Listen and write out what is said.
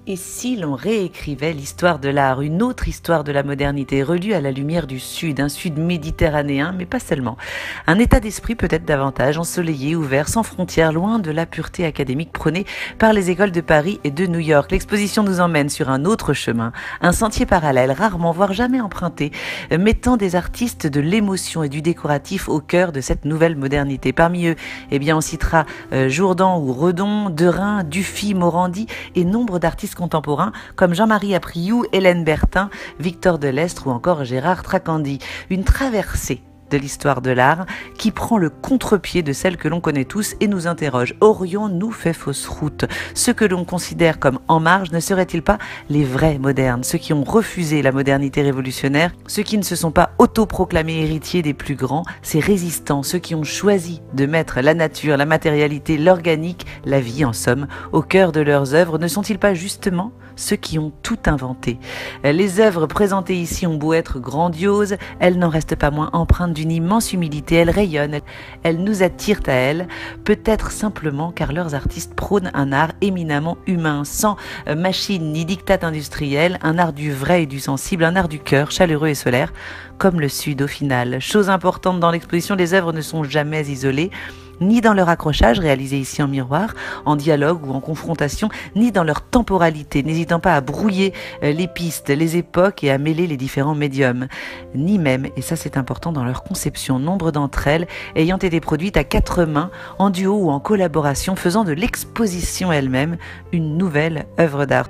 Et si l'on réécrivait l'histoire de l'art, une autre histoire de la modernité, relue à la lumière du Sud, un Sud méditerranéen, mais pas seulement. Un état d'esprit peut-être davantage ensoleillé, ouvert, sans frontières, loin de la pureté académique prônée par les écoles de Paris et de New York. L'exposition nous emmène sur un autre chemin, un sentier parallèle, rarement, voire jamais emprunté, mettant des artistes de l'émotion et du décoratif au cœur de cette nouvelle modernité. Parmi eux, on citera Jourdan ou Redon, Derain, Dufy, Morandi et nombre d'artistes contemporains comme Jean-Marie Apriou, Hélène Bertin, Victor Delestre ou encore Gérard Tracandi. Une traversée de l'histoire de l'art qui prend le contre-pied de celle que l'on connaît tous et nous interroge. Aurions-nous fait fausse route? Ceux que l'on considère comme en marge ne seraient-ils pas les vrais modernes, ceux qui ont refusé la modernité révolutionnaire, ceux qui ne se sont pas autoproclamés héritiers des plus grands, ces résistants, ceux qui ont choisi de mettre la nature, la matérialité, l'organique, la vie en somme, au cœur de leurs œuvres, ne sont-ils pas justement ceux qui ont tout inventé? Les œuvres présentées ici ont beau être grandioses, elles n'en restent pas moins empreintes d'une immense humilité. Elles rayonnent, elles nous attirent à elles, peut-être simplement car leurs artistes prônent un art éminemment humain, sans machine ni diktat industriel, un art du vrai et du sensible, un art du cœur, chaleureux et solaire, comme le Sud au final. Chose importante dans l'exposition, les œuvres ne sont jamais isolées, ni dans leur accrochage réalisé ici en miroir, en dialogue ou en confrontation, ni dans leur temporalité, n'hésitant pas à brouiller les pistes, les époques et à mêler les différents médiums, ni même, et ça c'est important, dans leur conception, nombre d'entre elles ayant été produites à quatre mains, en duo ou en collaboration, faisant de l'exposition elle-même une nouvelle œuvre d'art.